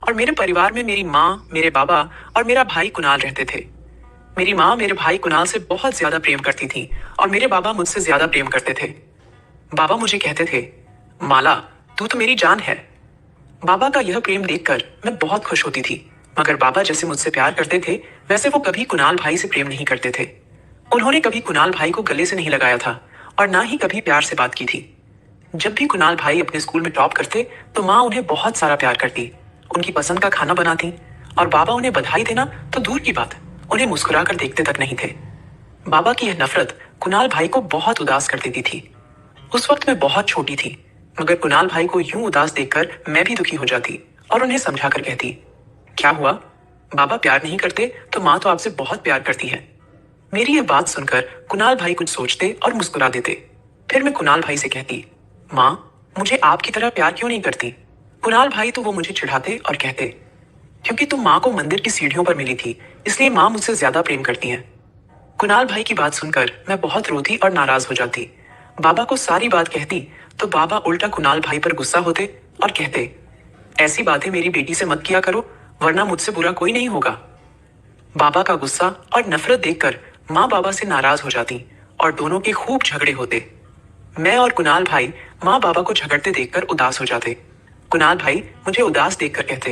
और मेरे परिवार में मेरी माँ, मेरे बाबा और मेरा भाई कुणाल रहते थे। मेरी माँ मेरे भाई कुणाल से बहुत ज्यादा प्रेम करती थी और मेरे बाबा मुझसे ज्यादा प्रेम करते थे। बाबा मुझे कहते थे, माला, तू तो मेरी जान है। बाबा का यह प्रेम देखकर मैं बहुत खुश होती थी, मगर बाबा जैसे मुझसे प्यार करते थे वैसे वो कभी कुणाल भाई से प्रेम नहीं करते थे। उन्होंने कभी कुणाल भाई को गले से नहीं लगाया था और ना ही कभी प्यार से बात की थी। जब भी कुणाल भाई अपने स्कूल में टॉप करते तो माँ उन्हें बहुत सारा प्यार करती, उनकी पसंद का खाना बनाती, और बाबा उन्हें बधाई देना तो दूर की बात, उन्हें मुस्कुरा कर देखते तक नहीं थे। बाबा की यह नफरत कुणाल भाई को बहुत उदास कर देती थी। उस वक्त मैं बहुत छोटी थी, मगर कुणाल भाई को यूं उदास देखकर मैं भी दुखी हो जाती और उन्हें समझा कर कहती, क्या हुआ? बाबा प्यार नहीं करते तो माँ तो आपसे बहुत प्यार करती है। मेरी यह बात सुनकर कुणाल भाई कुछ सोचते और मुस्कुरा देते। फिर मैं कुणाल भाई से कहती, माँ, मुझे आपकी तरह प्यार क्यों नहीं करती? कुणाल भाई तो वो मुझे चिढ़ाते और कहते, क्योंकि तुम माँ को मंदिर की सीढ़ियों पर मिली थी, इसलिए माँ मुझसे ज्यादा प्रेम करती है। कुणाल भाई की बात सुनकर मैं बहुत रोती और नाराज हो जाती। बाबा को सारी बात कहती तो बाबा उल्टा कुणाल भाई पर गुस्सा होते और कहते, ऐसी बातें मेरी बेटी से मत किया करो, वरना मुझसे बुरा कोई नहीं होगा। बाबा का गुस्सा और नफरत देखकर माँ बाबा से नाराज हो जाती और दोनों के खूब झगड़े होते। मैं और कुणाल भाई माँ बाबा को झगड़ते देखकर उदास हो जाते। कुणाल भाई मुझे उदास देखकर कहते,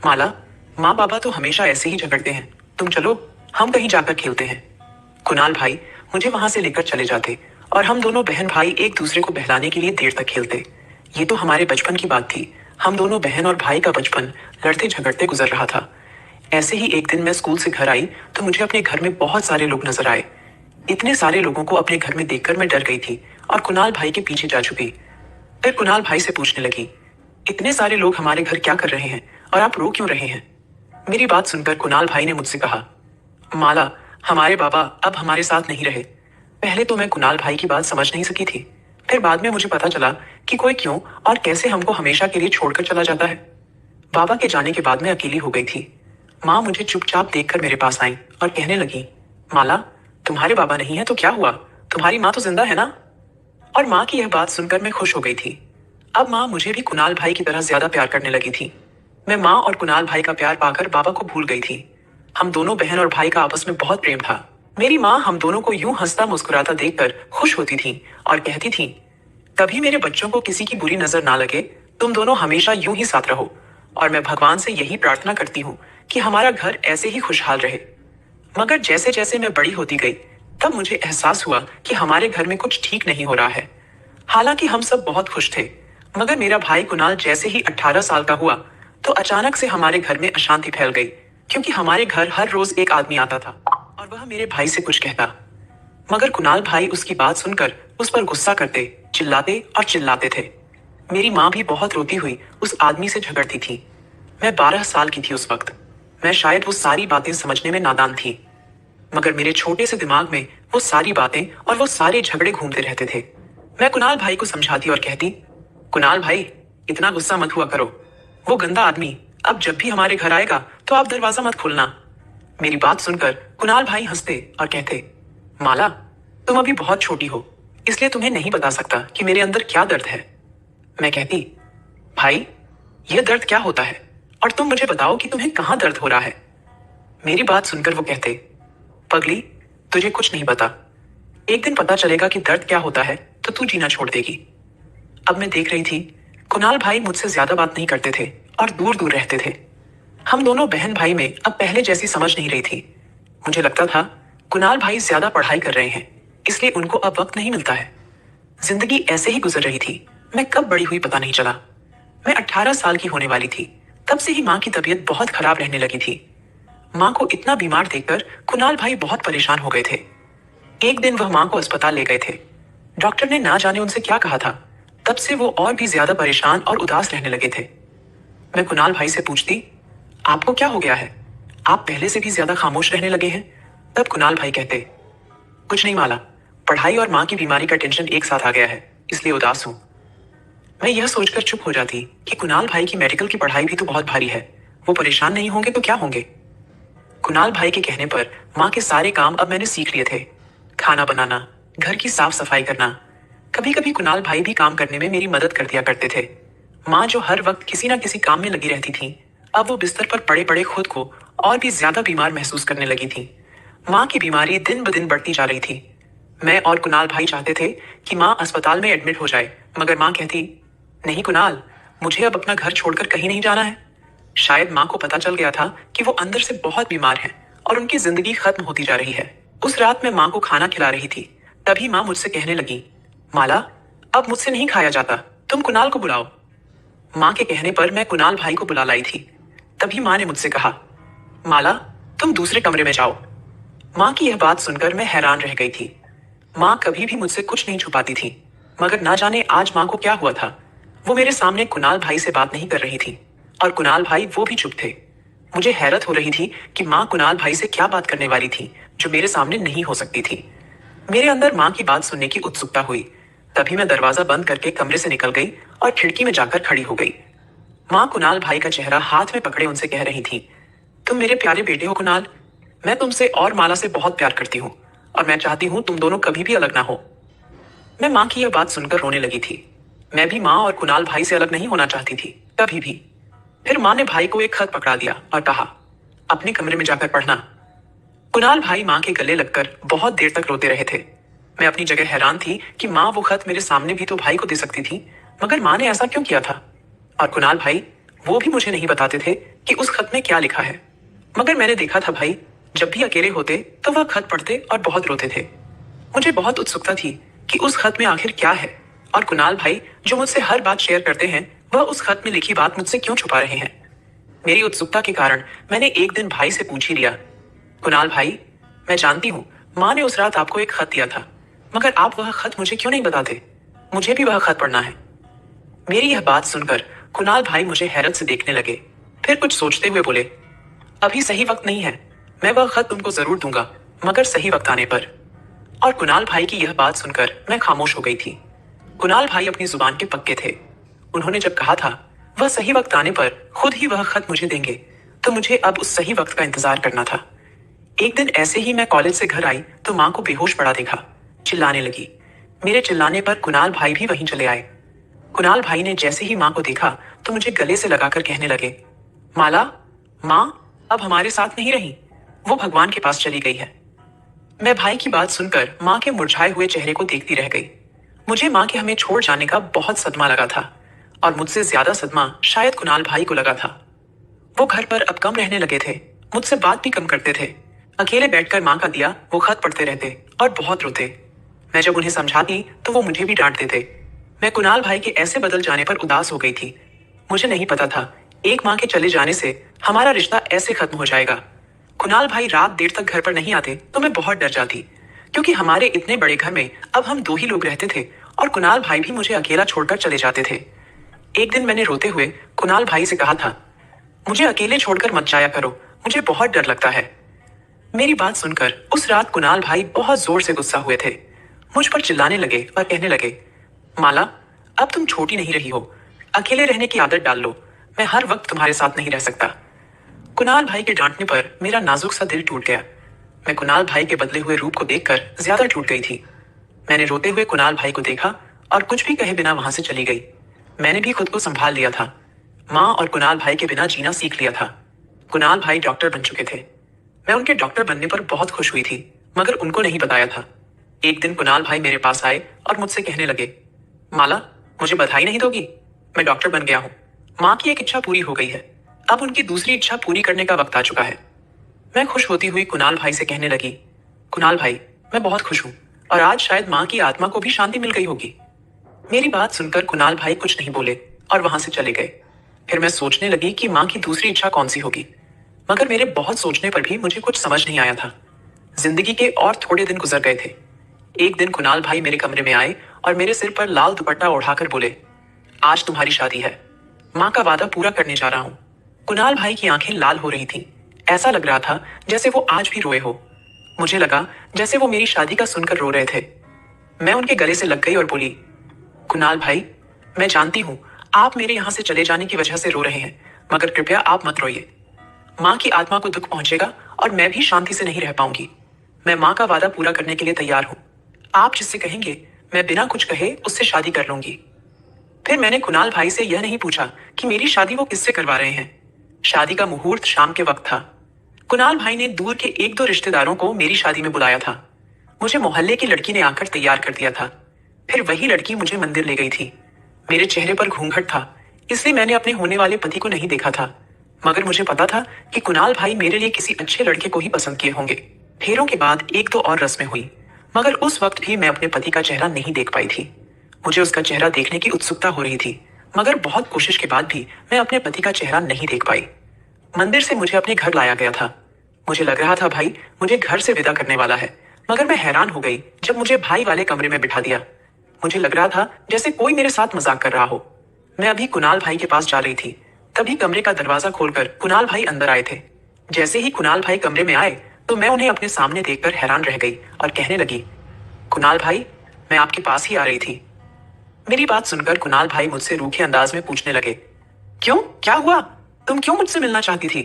माला, माँ बाबा तो हमेशा ऐसे ही झगड़ते हैं, तुम चलो, हम कहीं जाकर खेलते हैं। कुणाल भाई मुझे वहां से लेकर चले जाते और हम दोनों बहन भाई एक दूसरे को बहलाने के लिए देर तक खेलते। ये तो हमारे बचपन की बात थी। हम दोनों बहन और भाई का बचपन लड़ते झगड़ते गुजर रहा था। ऐसे ही एक दिन मैं स्कूल से घर आई तो मुझे अपने घर में बहुत सारे लोग नजर आए। इतने सारे लोगों को अपने घर में देखकर मैं डर गई थी और कुणाल भाई के पीछे जा छुपी। फिर कुणाल भाई से पूछने लगी, इतने सारे लोग हमारे घर क्या कर रहे हैं और आप रो क्यों रहे हैं? मेरी बात सुनकर कुणाल भाई ने मुझसे कहा, माला, हमारे बाबा अब हमारे साथ नहीं रहे। पहले तो मैं कुणाल भाई की बात समझ नहीं सकी थी, फिर बाद में मुझे पता चला कि कोई क्यों और कैसे हमको हमेशा के लिए छोड़कर चला जाता है। बाबा के जाने के बाद मैं अकेली हो गई थी। माँ मुझे चुपचाप देखकर मेरे पास आई और कहने लगी, माला, तुम्हारे बाबा नहीं है तो क्या हुआ, तुम्हारी माँ तो जिंदा है ना? और माँ की यह बात सुनकर मैं खुश हो गई थी। अब माँ मुझे भी कुणाल भाई की तरह ज्यादा प्यार करने लगी थी। मैं माँ और कुणाल भाई का प्यार पाकर बाबा को भूल गई थी। हम दोनों बहन और भाई का आपस में बहुत प्रेम था। मेरी माँ हम दोनों को यूं हंसता मुस्कुराता देखकर खुश होती थी और कहती थी, कभी मेरे बच्चों को किसी की बुरी नजर ना लगे, तुम दोनों हमेशा यूं ही साथ रहो। और मैं भगवान से यही प्रार्थना करती हूँ कि हमारा घर ऐसे ही खुशहाल रहे। मगर जैसे जैसे मैं बड़ी होती गई तब मुझे एहसास हुआ कि हमारे घर में कुछ ठीक नहीं हो रहा है। हालांकि हम सब बहुत खुश थे, मगर मेरा भाई कुणाल जैसे ही 18 साल का हुआ तो अचानक से हमारे घर में अशांति फैल गई, क्योंकि हमारे घर हर रोज एक आदमी आता था और वह मेरे भाई से कुछ कहता, मगर कुणाल भाई उसकी बात सुनकर उस पर गुस्सा करते, चिल्लाते और चिल्लाते थे। मेरी माँ भी बहुत रोती हुई उस आदमी से झगड़ती थी। मैं 12 साल की थी उस वक्त। मैं शायद वो सारी बातें समझने में नादान थी, मगर मेरे छोटे से दिमाग में वो सारी बातें और वो सारे झगड़े घूमते रहते थे। मैं कुणाल भाई को समझाती और कहती, कुणाल भाई, इतना गुस्सा मत हुआ करो। वो गंदा आदमी अब जब भी हमारे घर आएगा तो आप दरवाजा मत खोलना। मेरी बात सुनकर कुणाल भाई हंसते और कहते, माला, तुम अभी बहुत छोटी हो, इसलिए तुम्हें नहीं बता सकता कि मेरे अंदर क्या दर्द है। मैं कहती, भाई, यह दर्द क्या होता है और तुम मुझे बताओ कि तुम्हें कहाँ दर्द हो रहा है। मेरी बात सुनकर वो कहते, पगली, तुझे कुछ नहीं पता। एक दिन पता चलेगा कि दर्द क्या होता है तो तू जीना छोड़ देगी। अब मैं देख रही थी कुणाल भाई मुझसे ज्यादा बात नहीं करते थे और दूर दूर रहते थे। हम दोनों बहन भाई में अब पहले जैसी समझ नहीं रही थी। मुझे लगता था कुणाल भाई ज्यादा पढ़ाई कर रहे हैं, इसलिए उनको अब वक्त नहीं मिलता है। जिंदगी ऐसे ही गुजर रही थी। मैं कब बड़ी हुई पता नहीं चला। मैं 18 साल की होने वाली थी, तब से ही माँ की तबीयत बहुत खराब रहने लगी थी। माँ को इतना बीमार देखकर कुणाल भाई बहुत परेशान हो गए थे। एक दिन वह माँ को अस्पताल ले गए थे। डॉक्टर ने ना जाने उनसे क्या कहा था, तब से वो और भी ज्यादा परेशान और उदास रहने लगे थे। मैं कुणाल भाई से पूछती, आपको क्या हो गया है, आप पहले से भी ज्यादा खामोश रहने लगे हैं। तब कुणाल भाई कहते, कुछ नहीं माला, पढ़ाई और माँ की बीमारी का टेंशन एक साथ आ गया है, इसलिए उदास हूं। मैं यह सोचकर चुप हो जाती कि कुणाल भाई की मेडिकल की पढ़ाई भी तो बहुत भारी है, वो परेशान नहीं होंगे तो क्या होंगे। कुणाल भाई के कहने पर माँ के सारे काम अब मैंने सीख लिए थे। खाना बनाना, घर की साफ सफाई करना। कभी कभी कुणाल भाई भी काम करने में मेरी मदद कर दिया करते थे। माँ जो हर वक्त किसी ना किसी काम में लगी रहती थी, अब वो बिस्तर पर पड़े पड़े खुद को और भी ज्यादा बीमार महसूस करने लगी थी। माँ की बीमारी दिन ब दिन बढ़ती जा रही थी। मैं और कुणाल भाई चाहते थे कि माँ अस्पताल में एडमिट हो जाए, मगर माँ कहती, नहीं कुणाल, मुझे अब अपना घर छोड़कर कहीं नहीं जाना है। शायद माँ को पता चल गया था कि वो अंदर से बहुत बीमार हैं और उनकी जिंदगी खत्म होती जा रही है। उस रात मैं माँ को खाना खिला रही थी, तभी माँ मुझसे कहने लगी, माला, अब मुझसे नहीं खाया जाता, तुम कुणाल को बुलाओ। माँ के कहने पर मैं कुणाल भाई को बुला लाई थी। तभी माँ ने मुझसे कहा, माला, तुम दूसरे कमरे में जाओ। माँ की यह बात सुनकर मैं हैरान रह गई थी। माँ कभी भी मुझसे कुछ नहीं छुपाती थी, मगर ना जाने आज माँ को क्या हुआ था। वो मेरे सामने कुणाल भाई से बात नहीं कर रही थी और कुणाल भाई वो भी चुप थे। मुझे हैरत हो रही थी कि माँ कुणाल भाई से क्या बात करने वाली थी जो मेरे सामने नहीं हो सकती थी। मेरे अंदर माँ की बात सुनने की उत्सुकता हुई। तभी मैं दरवाजा बंद करके कमरे से निकल गई और खिड़की में जाकर खड़ी हो गई। माँ कुणाल भाई का चेहरा हाथ में पकड़े उनसे कह रही थी, तुम मेरे प्यारे बेटे हो कुणाल, मैं तुमसे और माला से बहुत प्यार करती हूँ और मैं चाहती हूँ तुम दोनों कभी भी अलग ना हो। मैं माँ की यह बात सुनकर रोने लगी थी। मैं भी माँ और कुणाल भाई से अलग नहीं होना चाहती थी, कभी भी। फिर माँ ने भाई को एक खत पकड़ा दिया और कहा, अपने कमरे में जाकर पढ़ना। कुणाल भाई माँ के गले लगकर बहुत देर तक रोते रहे थे। मैं अपनी जगह हैरान थी कि माँ वो खत मेरे सामने भी तो भाई को दे सकती थी, मगर माँ ने ऐसा क्यों किया था। और कुणाल भाई वो भी मुझे नहीं बताते थे कि उस खत में क्या लिखा है। मगर मैंने देखा था भाई जब भी अकेले होते तो वह खत पढ़ते और बहुत रोते थे। मुझे बहुत उत्सुकता थी कि उस खत में आखिर क्या है, और कुणाल भाई जो मुझसे हर बात शेयर करते हैं वह उस खत में लिखी बात मुझसे क्यों छुपा रहे हैं। मेरी उत्सुकता के कारण मैंने एक दिन भाई से पूछ ही लिया, कुणाल भाई, मैं जानती हूँ माँ ने उस रात आपको एक खत दिया था, मगर आप वह खत मुझे क्यों नहीं बताते। मुझे भी वह खत पढ़ना है। मेरी यह बात सुनकर कुणाल भाई मुझे हैरत से देखने लगे। फिर कुछ सोचते हुए बोले, अभी सही वक्त नहीं है, मैं वह खत तुमको जरूर दूंगा, मगर सही वक्त आने पर। और कुणाल भाई की यह बात सुनकर मैं खामोश हो गई थी। कुणाल भाई अपनी जुबान के पक्के थे। उन्होंने जब कहा था वह सही वक्त आने पर खुद ही वह खत मुझे देंगे, तो मुझे अब उस सही वक्त का इंतजार करना था। एक दिन ऐसे ही मैं कॉलेज से घर आई तो माँ को बेहोश पड़ा देखा। चिल्लाने लगी। मेरे चिल्लाने पर कुणाल भाई भी वहीं चले आए। कुणाल भाई ने जैसे ही माँ को देखा तो मुझे गले से लगाकर कहने लगे, माला, माँ अब हमारे साथ नहीं रही, वो भगवान के पास चली गई है। मैं भाई की बात सुनकर माँ के मुरझाए हुए चेहरे को देखती रह गई। मुझे माँ के हमें छोड़ जाने का बहुत सदमा लगा था, और मुझसे ज्यादा सदमा शायद कुणाल भाई को लगा था। वो घर पर अब कम रहने लगे थे, मुझसे बात भी कम करते थे। अकेले बैठकर माँ का दिया वो खत पढ़ते रहते और बहुत रोते। मैं जब उन्हें समझाती तो वो मुझे भी डांटते थे। मैं कुणाल भाई के ऐसे बदल जाने पर उदास हो गई थी। मुझे नहीं पता था एक माँ के चले जाने से हमारा रिश्ता ऐसे खत्म हो जाएगा। कुणाल भाई रात देर तक घर पर नहीं आते तो मैं बहुत डर जाती, क्योंकि हमारे इतने बड़े घर में अब हम दो ही लोग रहते थे और कुणाल भाई भी मुझे अकेला छोड़कर चले जाते थे। एक दिन मैंने रोते हुए कुणाल भाई से कहा था, मुझे अकेले छोड़कर मत जाया करो, मुझे बहुत डर लगता है। मेरी बात सुनकर उस रात कुणाल भाई बहुत जोर से गुस्सा हुए थे। मुझ पर चिल्लाने लगे और कहने लगे, माला, अब तुम छोटी नहीं रही हो, अकेले रहने की आदत डाल लो, मैं हर वक्त तुम्हारे साथ नहीं रह सकता। कुणाल भाई के डांटने पर मेरा नाजुक सा दिल टूट गया। मैं कुणाल भाई के बदले हुए रूप को देखकर ज्यादा टूट गई थी। मैंने रोते हुए कुणाल भाई को देखा और कुछ भी कहे बिना वहां से चली गई। मैंने भी खुद को संभाल लिया था। माँ और कुणाल भाई के बिना जीना सीख लिया था। कुणाल भाई डॉक्टर बन चुके थे। मैं उनके डॉक्टर बनने पर बहुत खुश हुई थी, मगर उनको नहीं बताया था। एक दिन कुणाल भाई मेरे पास आए और मुझसे कहने लगे, माला, मुझे बधाई नहीं दोगी, मैं डॉक्टर बन गया हूँ। माँ की एक इच्छा पूरी हो गई है, अब उनकी दूसरी इच्छा पूरी करने का वक्त आ चुका है। मैं खुश होती हुई कुणाल भाई से कहने लगी, कुणाल भाई, मैं बहुत खुश हूँ और आज शायद माँ की आत्मा को भी शांति मिल गई होगी। मेरी बात सुनकर कुणाल भाई कुछ नहीं बोले और वहां से चले गए। फिर मैं सोचने लगी कि माँ की दूसरी इच्छा कौन सी होगी, मगर मेरे बहुत सोचने पर भी मुझे कुछ समझ नहीं आया था। जिंदगी के और थोड़े दिन गुजर गए थे। एक दिन कुणाल भाई मेरे कमरे में आए और मेरे सिर पर लाल दुपट्टा ओढ़ाकर बोले, आज तुम्हारी शादी है, माँ का वादा पूरा करने जा रहा हूँ। कुणाल भाई की आंखें लाल हो रही थीं। ऐसा लग रहा था जैसे वो आज भी रोए हो। मुझे लगा जैसे वो मेरी शादी का सुनकर रो रहे थे। मैं उनके गले से लग गई और बोली, कुणाल भाई, मैं जानती हूँ आप मेरे यहाँ से चले जाने की वजह से रो रहे हैं, मगर कृपया आप मत रोइए। माँ की आत्मा को दुख पहुंचेगा और मैं भी शांति से नहीं रह पाऊंगी। मैं माँ का वादा पूरा करने के लिए तैयार हूँ। आप जिससे कहेंगे मैं बिना कुछ कहे उससे शादी कर लूंगी। फिर मैंने कुणाल भाई से यह नहीं पूछा कि मेरी शादी वो किससे करवा रहे हैं। शादी का मुहूर्त शाम के वक्त था। कुणाल भाई ने दूर के एक दो रिश्तेदारों को मेरी शादी में बुलाया था। मुझे मोहल्ले की लड़की ने आकर तैयार कर दिया था। फिर वही लड़की मुझे मंदिर ले गई थी। मेरे चेहरे पर घूंघट था, इसलिए मैंने अपने होने वाले पति को नहीं देखा था। मगर मुझे पता था कि कुणाल भाई मेरे लिए किसी अच्छे लड़के को ही पसंद किए होंगे। फेरों के बाद एक दो और रस्में हुई, मगर उस वक्त भी मैं अपने पति का चेहरा नहीं देख पाई थी। मुझे उसका चेहरा देखने की उत्सुकता हो रही थी, मगर बहुत कोशिश के बाद भी मैं अपने पति का चेहरा नहीं देख पाई। मंदिर से मुझे अपने घर लाया गया था। मुझे लग रहा था भाई मुझे घर से विदा करने वाला है, मगर मैं हैरान हो गई जब मुझे भाई वाले कमरे में बिठा दिया। मुझे लग रहा था जैसे कोई मेरे साथ मजाक कर रहा हो। मैं अभी कुणाल भाई के पास जा रही थी, तभी कमरे का दरवाजा खोलकर कुणाल भाई अंदर आए थे। जैसे ही कुणाल भाई कमरे में आए तो मैं उन्हें अपने सामने देखकर हैरान रह गई और कहने लगी, कुणाल भाई, मैं आपके पास ही आ रही थी। मेरी बात सुनकर कुणाल भाई मुझसे रूखे अंदाज में पूछने लगे, क्यों, क्या हुआ? तुम क्यों मुझसे मिलना चाहती थी?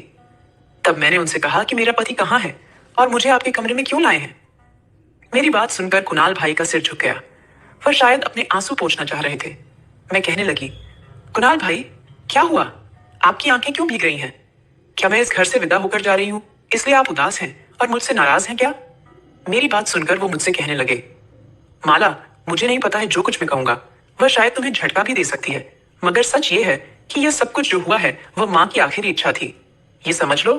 तब मैंने उनसे कहा कि मेरा पति कहाँ है और मुझे आपके कमरे में क्यों लाए हैं। मेरी बात सुनकर कुणाल भाई का सिर झुक गया। वह शायद अपने आंसू पोंछना चाह रहे थे। मैं कहने लगी, कुणाल भाई, क्या हुआ? आपकी आंखें क्यों भीग रही हैं? क्या मैं इस घर से विदा होकर जा रही हूँ, इसलिए आप उदास हैं और मुझसे नाराज हैं क्या? मेरी बात सुनकर वो मुझसे कहने लगे, माला, मुझे नहीं पता है जो कुछ मैं कहूंगा वह शायद तुम्हें झटका भी दे सकती है, मगर सच ये है कि यह सब कुछ जो हुआ है वह माँ की आखिरी इच्छा थी। ये समझ लो,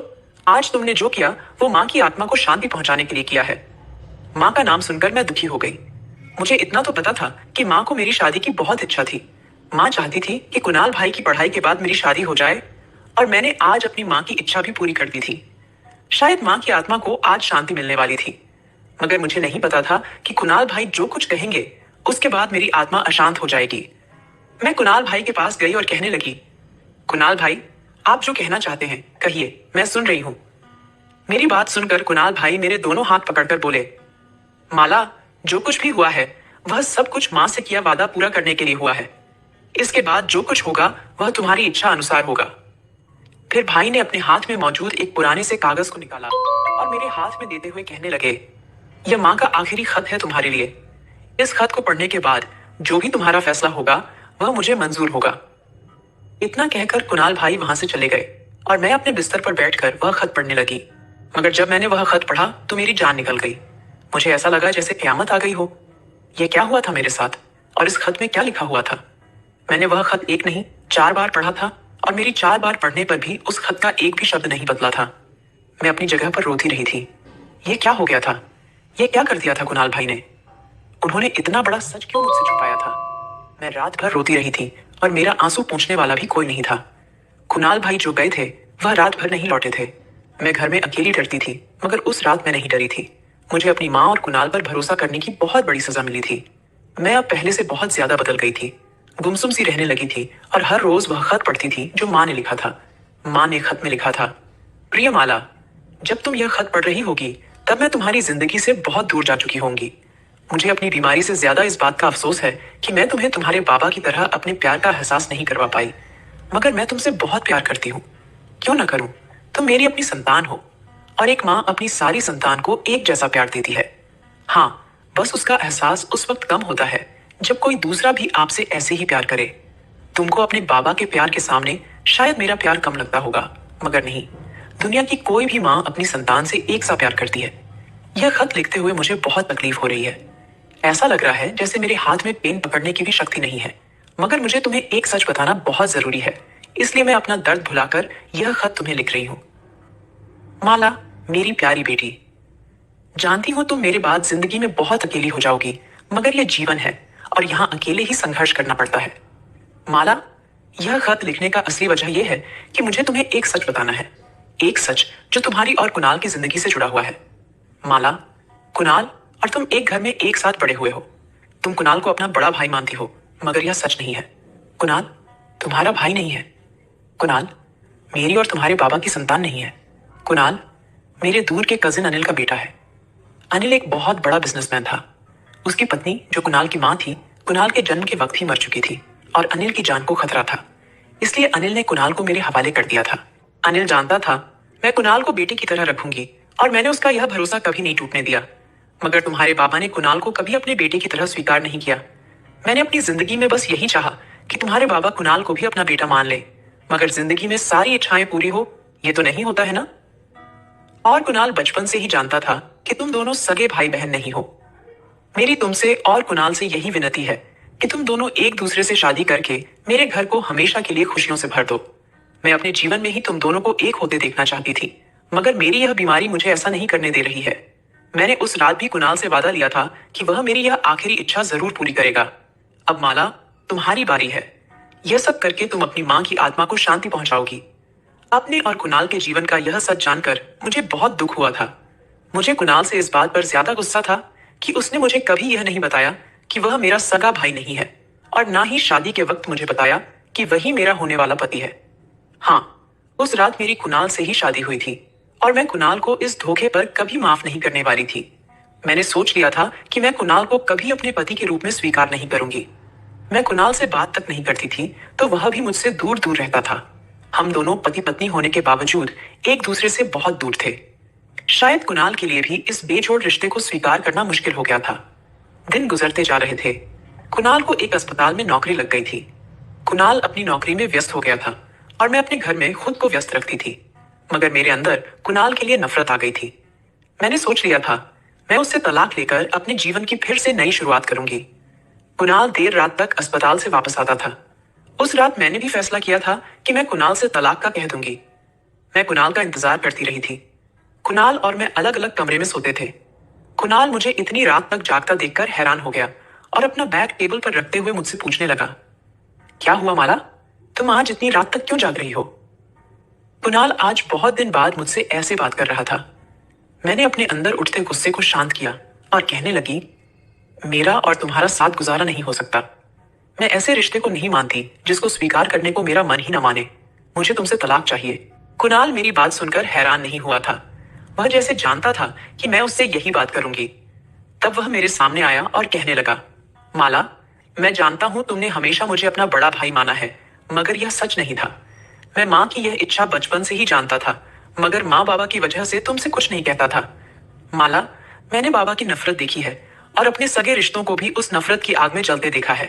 आज तुमने जो किया वो माँ की आत्मा को शांति पहुंचाने के लिए किया है। माँ का नाम सुनकर मैं दुखी हो गई। मुझे इतना तो पता था कि माँ को मेरी शादी की बहुत इच्छा थी। माँ चाहती थी कि कुणाल भाई की पढ़ाई के बाद मेरी शादी हो जाए, और मैंने आज अपनी माँ की इच्छा भी पूरी कर दी थी। शायद माँ की आत्मा को आज शांति मिलने वाली थी, मगर मुझे नहीं पता था कि कुणाल भाई जो कुछ कहेंगे उसके बाद मेरी आत्मा अशांत हो जाएगी। मैं कुणाल भाई के पास गई और कहने लगी, कुणाल भाई, आप जो कहना चाहते हैं कहिए, मैं सुन रही हूँ। मेरी बात सुनकर कुणाल भाई मेरे दोनों हाथ पकड़कर बोले, माला, जो कुछ भी हुआ है वह सब कुछ माँ से किया वादा पूरा करने के लिए हुआ है। इसके बाद जो कुछ होगा वह तुम्हारी इच्छा अनुसार होगा। फिर भाई ने अपने हाथ में मौजूद एक पुराने से कागज को निकाला और मेरे हाथ में देते हुए कहने लगे, यह माँ का आखिरी खत है तुम्हारे लिए। इस खत को पढ़ने के बाद जो भी तुम्हारा फैसला होगा वह मुझे मंजूर होगा। इतना कहकर कुणाल भाई वहां से चले गए और मैं अपने बिस्तर पर बैठकर वह खत पढ़ने लगी। मगर जब मैंने वह खत पढ़ा तो मेरी जान निकल गई। मुझे ऐसा लगा जैसे क्यामत आ गई हो। यह क्या हुआ था मेरे साथ, और इस खत में क्या लिखा हुआ था? मैंने वह खत एक नहीं 4 बार पढ़ा था, और मेरी 4 बार पढ़ने पर भी उस खत का एक भी शब्द नहीं बदला था। मैं अपनी जगह पर रोती रही थी। यह क्या हो गया था? यह क्या कर दिया था कुणाल भाई ने? उन्होंने इतना बड़ा सच क्यों मुझसे छुपाया था? मैं रात भर रोती रही थी और मेरा आंसू पोंछने वाला भी कोई नहीं था। कुणाल भाई जो गए थे वह रात भर नहीं लौटे थे। मैं घर में अकेली डरती थी, मगर उस रात मैं नहीं डरी थी। मुझे अपनी माँ और कुणाल पर भरोसा करने की बहुत बड़ी सजा मिली थी। मैं अब पहले से बहुत ज्यादा बदल गई थी। गुमसुम सी रहने लगी थी और हर रोज वह खत पढ़ती थी जो माँ ने लिखा था। माँ ने खत में लिखा था, प्रिय माला, जब तुम यह खत पढ़ रही होगी तब मैं तुम्हारी जिंदगी से बहुत दूर जा चुकी होंगी। मुझे अपनी बीमारी से ज्यादा इस बात का अफसोस है कि मैं तुम्हें तुम्हारे बाबा की तरह अपने प्यार का एहसास नहीं करवा पाई, मगर मैं तुमसे बहुत प्यार करती हूँ। क्यों ना करूं? तुम मेरी अपनी संतान हो, और एक माँ अपनी सारी संतान को एक जैसा प्यार देती है। हाँ, बस उसका एहसास उस वक्त कम होता है जब कोई दूसरा भी आपसे ऐसे ही प्यार करे। तुमको अपने बाबा के प्यार के सामने शायद मेरा प्यार कम लगता होगा, मगर नहीं, दुनिया की कोई भी माँ अपनी संतान से एक सा प्यार करती है। यह खत लिखते हुए मुझे बहुत तकलीफ हो रही है। ऐसा लग रहा है जैसे मेरे हाथ में पेन पकड़ने की भी शक्ति नहीं है, मगर मुझे तुम्हें एक सच बताना बहुत जरूरी है, इसलिए मैं अपना दर्द भुलाकर यह खत तुम्हें लिख रही हूँ। माला, मेरी प्यारी बेटी, जानती हो तुम मेरे बाद जिंदगी में बहुत अकेली हो जाओगी, मगर यह जीवन है और यहाँ अकेले ही संघर्ष करना पड़ता है। माला, यह खत लिखने का असली वजह यह है कि मुझे तुम्हें एक सच बताना है, एक सच जो तुम्हारी और कुणाल की जिंदगी से जुड़ा हुआ है। माला, कुणाल और तुम एक घर में एक साथ बड़े हुए हो। तुम कुणाल को अपना बड़ा भाई मानती हो, मगर यह सच नहीं है। कुणाल तुम्हारा भाई नहीं है। कुणाल मेरी और तुम्हारे बाबा की संतान नहीं है। कुणाल मेरे दूर के कजिन अनिल का बेटा है। अनिल एक बहुत बड़ा बिजनेसमैन था। उसकी पत्नी जो कुणाल की माँ थी, कुणाल के जन्म के वक्त ही मर चुकी थी और अनिल की जान को खतरा था। इसलिए अनिल ने कुणाल को मेरे हवाले कर दिया था। अनिल जानता था मैं कुणाल को बेटे की तरह रखूंगी, और मैंने उसका यह भरोसा कभी नहीं टूटने दिया। मगर तुम्हारे बाबा ने कुणाल को कभी अपने बेटे की तरह स्वीकार नहीं किया। मैंने अपनी जिंदगी में बस यही चाहा कि तुम्हारे बाबा कुणाल को भी अपना बेटा मान ले, मगर जिंदगी में सारी इच्छाएं पूरी हो, ये तो नहीं होता है ना। और कुणाल बचपन से ही जानता था कि तुम दोनों सगे भाई बहन नहीं हो। मेरी तुमसे और कुणाल से यही विनती है कि तुम दोनों एक दूसरे से शादी करके मेरे घर को हमेशा के लिए खुशियों से भर दो। मैं अपने जीवन में ही तुम दोनों को एक होते देखना चाहती थी, मगर मेरी यह बीमारी मुझे ऐसा नहीं करने दे रही है। मैंने उस रात भी कुणाल से वादा लिया था कि वह मेरी यह आखिरी इच्छा जरूर पूरी करेगा। अब माला, तुम्हारी बारी है। यह सब करके तुम अपनी माँ की आत्मा को शांति पहुंचाओगी। अपने और कुणाल के जीवन का यह सच जानकर मुझे बहुत दुख हुआ था। मुझे कुणाल से इस बात पर ज्यादा गुस्सा था कि उसने मुझे कभी यह नहीं बताया कि वह मेरा सगा भाई नहीं है, और ना ही शादी के वक्त मुझे बताया कि वही मेरा होने वाला पति है। हाँ, उस रात मेरी कुणाल से ही शादी हुई थी, और मैं कुणाल को इस धोखे पर कभी माफ नहीं करने वाली थी। मैंने सोच लिया था कि मैं कुणाल को कभी अपने पति के रूप में स्वीकार नहीं करूंगी। मैं कुणाल से बात तक नहीं करती थी, तो वह भी मुझसे दूर दूर रहता था। हम दोनों पति पत्नी होने के बावजूद एक दूसरे से बहुत दूर थे। शायद कुणाल के लिए भी इस बेजोड़ रिश्ते को स्वीकार करना मुश्किल हो गया था। दिन गुजरते जा रहे थे। कुणाल को एक अस्पताल में नौकरी लग गई थी। कुणाल अपनी नौकरी में व्यस्त हो गया था, और मैं अपने घर में खुद को व्यस्त रखती थी। मगर मेरे अंदर कुणाल के लिए नफरत आ गई थी। मैंने सोच लिया था मैं उससे तलाक लेकर अपने जीवन की फिर से नई शुरुआत करूंगी। कुणाल देर रात तक अस्पताल से वापस आता था। उस रात मैंने भी फैसला किया था कि मैं कुणाल से तलाक का कह दूंगी। मैं कुणाल का इंतजार करती रही थी। कुणाल और मैं अलग अलग कमरे में सोते थे। कुणाल मुझे इतनी रात तक जागता देखकर हैरान हो गया, और अपना बैग टेबल पर रखते हुए मुझसे पूछने लगा, क्या हुआ माला, तुम आज इतनी रात तक क्यों जाग रही हो। कुणाल आज बहुत दिन बाद मुझसे ऐसे बात कर रहा था। मैंने अपने अंदर उठते गुस्से को शांत किया और कहने लगी, मेरा और तुम्हारा साथ गुजारा नहीं हो सकता। मैं ऐसे रिश्ते को नहीं मानती जिसको स्वीकार करने को मेरा मन ही न माने। मुझे तुमसे तलाक चाहिए। कुणाल मेरी बात सुनकर हैरान नहीं हुआ था। वह जैसे जानता था कि मैं उससे यही बात करूंगी। तब वह मेरे सामने आया और कहने लगा, माला, मैं जानता हूं तुमने हमेशा मुझे अपना बड़ा भाई माना है, मगर यह सच नहीं था। मैं माँ की यह इच्छा बचपन से ही जानता था, मगर माँ बाबा की वजह से तुमसे कुछ नहीं कहता था। माला, मैंने बाबा की नफरत देखी है, और अपने सगे रिश्तों को भी उस नफरत की आग में जलते देखा है।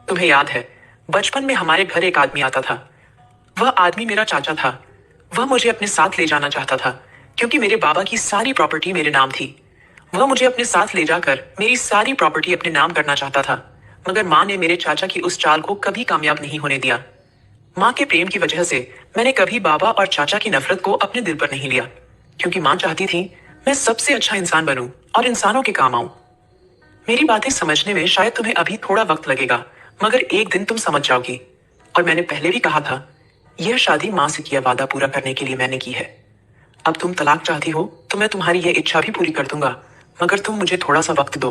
तुम्हें याद है, बचपन में हमारे घर एक आदमी आता था। वह आदमी मेरा चाचा था। वह मुझे अपने साथ ले जाना चाहता था, क्योंकि मेरे बाबा की सारी प्रॉपर्टी मेरे नाम थी। वह मुझे अपने साथ ले जाकर मेरी सारी प्रॉपर्टी अपने नाम करना चाहता था, मगर माँ ने मेरे चाचा की उस चाल को कभी कामयाब नहीं होने दिया। माँ के प्रेम की वजह से मैंने कभी बाबा और चाचा की नफरत को अपने दिल पर नहीं लिया, क्योंकि माँ चाहती थी मैं सबसे अच्छा इंसान बनूं और इंसानों के काम आऊं। मेरी बातें समझने में शायद तुम्हें अभी थोड़ा वक्त लगेगा, मगर एक दिन तुम समझ जाओगी। और मैंने पहले भी कहा था, यह शादी माँ से किया वादा पूरा करने के लिए मैंने की है। अब तुम तलाक चाहती हो तो मैं तुम्हारी यह इच्छा भी पूरी कर दूंगा, मगर तुम मुझे थोड़ा सा वक्त दो।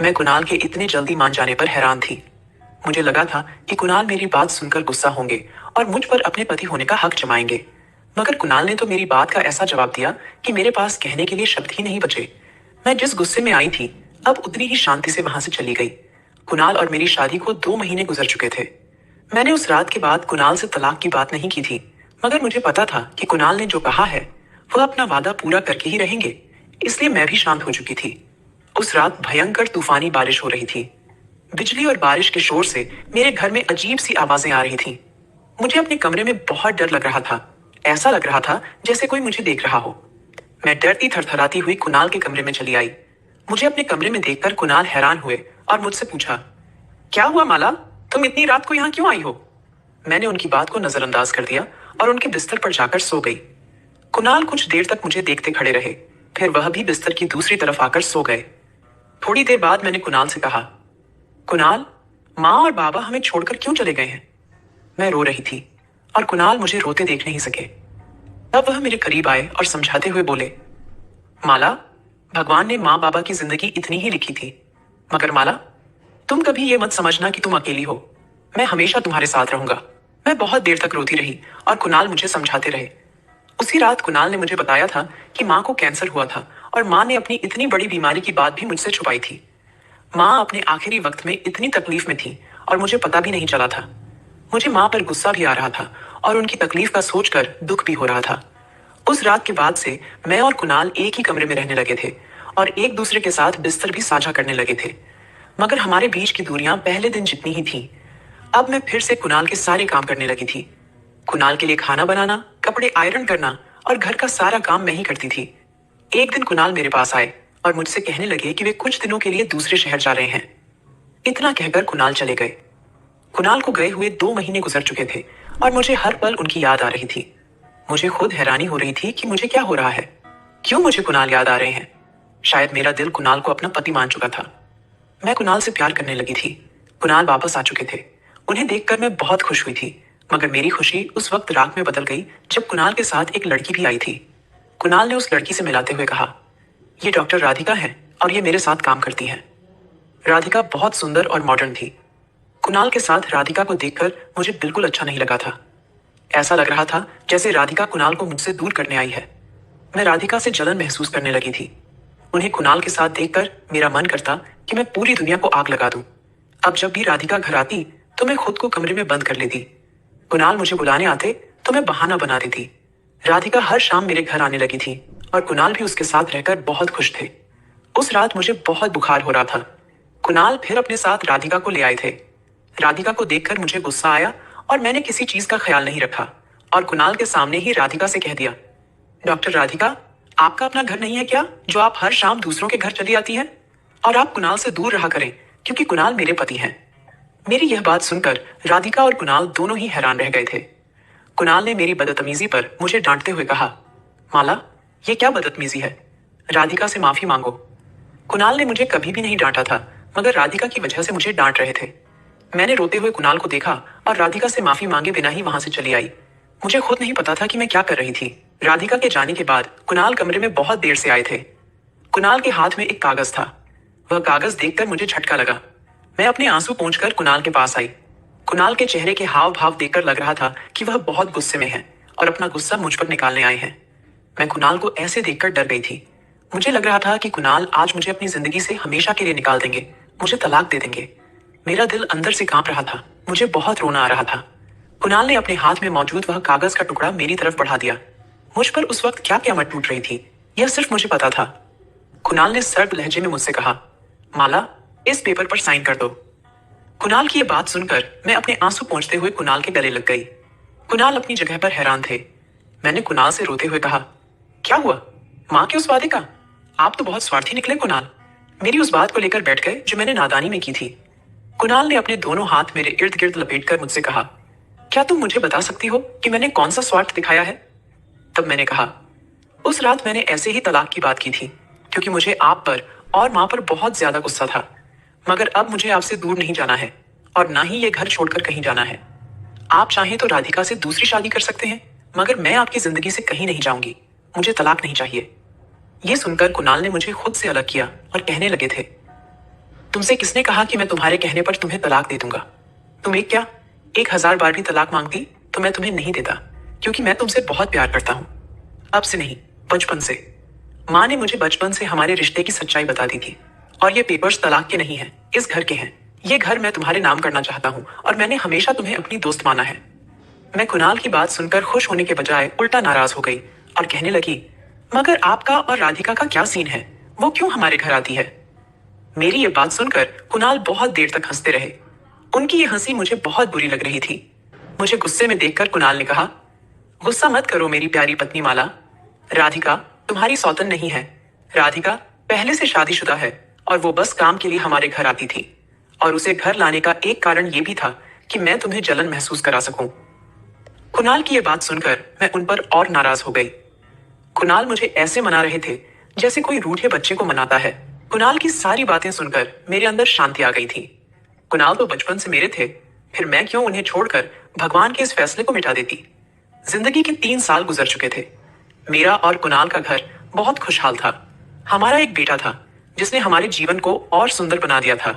मैं कुणाल के इतने जल्दी मान जाने पर हैरान थी। मुझे लगा था कि कुणाल मेरी बात सुनकर गुस्सा होंगे और मुझ पर अपने पति होने का हक जमाएंगे, मगर कुणाल ने तो मेरी बात का ऐसा जवाब दिया कि मेरे पास कहने के लिए शब्द ही नहीं बचे। मैं जिस गुस्से में आई थी, अब उतनी ही शांति से वहां से चली गई। कुणाल और मेरी शादी को 2 महीने गुजर चुके थे। मैंने उस रात के बाद कुणाल से तलाक की बात नहीं की थी, मगर मुझे पता था कि कुणाल ने जो कहा है वह अपना वादा पूरा करके ही रहेंगे, इसलिए मैं भी शांत हो चुकी थी। उस रात भयंकर तूफानी बारिश हो रही थी। बिजली और बारिश के शोर से मेरे घर में अजीब सी आवाजें आ रही थी। मुझे अपने कमरे में बहुत डर लग रहा था। ऐसा लग रहा था जैसे कोई मुझे देख रहा हो। मैं डरती थरथराती हुई कुणाल के कमरे में चली आई। मुझे अपने कमरे में देखकर कुणाल हैरान हुए और मुझसे पूछा, क्या हुआ माला, तुम इतनी रात को यहाँ क्यों आई हो। मैंने उनकी बात को नजरअंदाज कर दिया और उनके बिस्तर पर जाकर सो गई। कुणाल कुछ देर तक मुझे देखते खड़े रहे, फिर वह भी बिस्तर की दूसरी तरफ आकर सो गए। थोड़ी देर बाद मैंने कुणाल से कहा, कुणाल, माँ और बाबा हमें छोड़कर क्यों चले गए हैं। मैं रो रही थी और कुणाल मुझे रोते देख नहीं सके। तब वह मेरे करीब आए और समझाते हुए बोले, माला, भगवान ने माँ बाबा की जिंदगी इतनी ही लिखी थी, मगर माला, तुम कभी ये मत समझना कि तुम अकेली हो। मैं हमेशा तुम्हारे साथ रहूंगा। मैं बहुत देर तक रोती रही और कुणाल मुझे समझाते रहे। उसी रात कुणाल ने मुझे बताया था कि माँ को कैंसर हुआ था, और माँ ने अपनी इतनी बड़ी बीमारी की बात भी मुझसे छुपाई थी। माँ अपने आखिरी वक्त में इतनी तकलीफ में थी और मुझे पता भी नहीं चला था। मुझे माँ पर गुस्सा भी आ रहा था और उनकी तकलीफ का सोचकर दुख भी हो रहा था। उस रात के बाद से मैं और कुणाल एक ही कमरे में रहने लगे थे और एक दूसरे के साथ बिस्तर भी साझा करने लगे थे, मगर हमारे बीच की दूरियां पहले दिन जितनी ही थी। अब मैं फिर से कुणाल के सारे काम करने लगी थी। कुणाल के लिए खाना बनाना, कपड़े आयरन करना और घर का सारा काम मैं ही करती थी। एक दिन कुणाल मेरे पास आए और मुझसे कहने लगे कि वे कुछ दिनों के लिए दूसरे शहर जा रहे हैं। इतना कहकर कुणाल चले गए। कुणाल को गए हुए 2 महीने गुजर चुके थे और मुझे हर पल उनकी याद आ रही थी। मुझे खुद हैरानी हो रही थी कि मुझे क्या हो रहा है, क्यों मुझे कुणाल याद आ रहे हैं। शायद मेरा दिल कुणाल को अपना पति मान चुका था। मैं कुणाल से प्यार करने लगी थी। कुणाल वापस आ चुके थे। उन्हें देखकर मैं बहुत खुश हुई थी, मगर मेरी खुशी उस वक्त राग में बदल गई जब कुणाल के साथ एक लड़की भी आई थी। कुणाल ने उस लड़की से मिलाते हुए कहा, ये डॉक्टर राधिका है और ये मेरे साथ काम करती है। राधिका बहुत सुंदर और मॉडर्न थी। कुणाल के साथ राधिका को देखकर मुझे बिल्कुल अच्छा नहीं लगा था। ऐसा लग रहा था जैसे राधिका कुणाल को मुझसे दूर करने आई है। मैं राधिका से जलन महसूस करने लगी थी। उन्हें कुणाल के साथ देखकर मेरा मन करता कि मैं पूरी दुनिया को आग लगा दूं। अब जब भी राधिका घर आती तो मैं खुद को कमरे में बंद कर लेती। कुणाल मुझे बुलाने आते तो मैं बहाना बना देती। राधिका हर शाम मेरे घर आने लगी थी और कुणाल भी उसके साथ रहकर बहुत खुश थे। उस रात मुझे बहुत बुखार हो रहा था। कुणाल फिर अपने साथ राधिका को ले आए थे। राधिका को देखकर मुझे गुस्सा आया और मैंने किसी चीज का ख्याल नहीं रखा और कुणाल के सामने ही राधिका से कह दिया, डॉक्टर राधिका, आपका अपना घर नहीं है क्या, जो आप हर शाम दूसरों के घर चली आती हैं? और आप कुणाल से दूर रहा करें, क्योंकि कुणाल मेरे पति हैं। मेरी यह बात सुनकर राधिका और कुणाल दोनों ही हैरान रह गए थे। कुणाल ने मेरी बदतमीजी पर मुझे डांटते हुए कहा, माला, ये क्या बदतमीजी है? राधिका से माफी मांगो। कुणाल ने मुझे कभी भी नहीं डांटा था, मगर राधिका की वजह से मुझे डांट रहे थे। मैंने रोते हुए कुणाल को देखा और राधिका से माफी मांगे बिना ही वहां से चली आई। मुझे खुद नहीं पता था कि मैं क्या कर रही थी। राधिका के जाने के बाद कुणाल कमरे में बहुत देर से आए थे। कुणाल के हाथ में एक कागज था। वह कागज देखकर मुझे झटका लगा। मैं अपने आंसू पोंछकर कुणाल के पास आई। कुणाल के चेहरे के हाव भाव देखकर लग रहा था कि वह बहुत गुस्से में है और अपना गुस्सा मुझ पर निकालने आए हैं। मैं कुणाल को ऐसे देखकर डर गई थी। मुझे लग रहा था कि कुणाल आज मुझे अपनी जिंदगी से हमेशा के लिए निकाल देंगे, मुझे तलाक दे देंगे। मेरा दिल अंदर से कांप रहा था। मुझे बहुत रोना आ रहा था। कुणाल ने अपने हाथ में मौजूद वह कागज का टुकड़ा मेरी तरफ बढ़ा दिया। मुझ पर उस वक्त क्या क्या मत टूट रही थी, यह सिर्फ मुझे पता था। कुणाल ने सर्द लहजे में मुझसे कहा, माला, इस पेपर पर साइन कर दो। कुणाल की यह बात सुनकर मैं अपने आंसू पोंछते हुए कुणाल के गले लग गई। कुणाल अपनी जगह पर हैरान थे। मैंने कुणाल से रोते हुए कहा, क्या हुआ? माँ के उस वादे का? आप तो बहुत स्वार्थी निकले कुणाल। मेरी उस बात को लेकर बैठ गए जो मैंने नादानी में की थी। कुणाल ने अपने दोनों हाथ मेरे इर्द गिर्द लपेटकर मुझसे कहा, क्या तुम मुझे बता सकती हो कि मैंने कौन सा स्वार्थ दिखाया है? तब मैंने कहा, उस रात मैंने ऐसे ही तलाक की बात की थी, क्योंकि मुझे आप पर और माँ पर बहुत ज्यादा गुस्सा था। मगर अब मुझे आपसे दूर नहीं जाना है और ना ही ये घर छोड़कर कहीं जाना है। आप चाहें तो राधिका से दूसरी शादी कर सकते हैं, मगर मैं आपकी जिंदगी से कहीं नहीं जाऊंगी। मुझे तलाक नहीं चाहिए। ये सुनकर कुणाल ने मुझे खुद से अलग किया और कहने लगे थे, तुमसे किसने कहा कि मैं तुम्हारे कहने पर तुम्हें तलाक दे दूंगा? तुम एक क्या 1000 बार भी तलाक मांगती तो मैं तुम्हें नहीं देता, क्योंकि मैं तुमसे बहुत प्यार करता हूं। अब से नहीं, बचपन से। माँ ने मुझे बचपन से हमारे रिश्ते की सच्चाई बता दी थी। और ये पेपर्स तलाक के नहीं हैं, इस घर के हैं। ये घर मैं तुम्हारे नाम करना चाहता हूँ और मैंने हमेशा तुम्हें अपनी दोस्त माना है। मैं कुणाल की बात सुनकर खुश होने के बजाय उल्टा नाराज हो गई और कहने लगी, मगर आपका और राधिका का क्या सीन है? वो क्यों हमारे घर आती है? मेरी ये बात सुनकर कुणाल बहुत देर तक हंसते रहे। उनकी ये हंसी मुझे बहुत बुरी लग रही थी। मुझे गुस्से में देखकर कुणाल ने कहा, गुस्सा मत करो मेरी प्यारी पत्नी माला। राधिका तुम्हारी सौतन नहीं है। राधिका पहले से शादीशुदा है और वो बस काम के लिए हमारे घर आती थी। और उसे घर लाने का एक कारण ये भी था कि मैं तुम्हें जलन महसूस करा सकूं। कुणाल की ये बात सुनकर मैं उन पर और नाराज हो गई। कुणाल मुझे ऐसे मना रहे थे जैसे कोई रूठे बच्चे को मनाता है। कुणाल की सारी बातें सुनकर मेरे अंदर शांति आ गई थी। कुणाल तो बचपन से मेरे थे, फिर मैं क्यों उन्हें छोड़कर भगवान के इस फैसले को मिटा देती। जिंदगी के 3 साल गुजर चुके थे। मेरा और कुणाल का घर बहुत खुशहाल था। हमारा एक बेटा था जिसने हमारे जीवन को और सुंदर बना दिया था।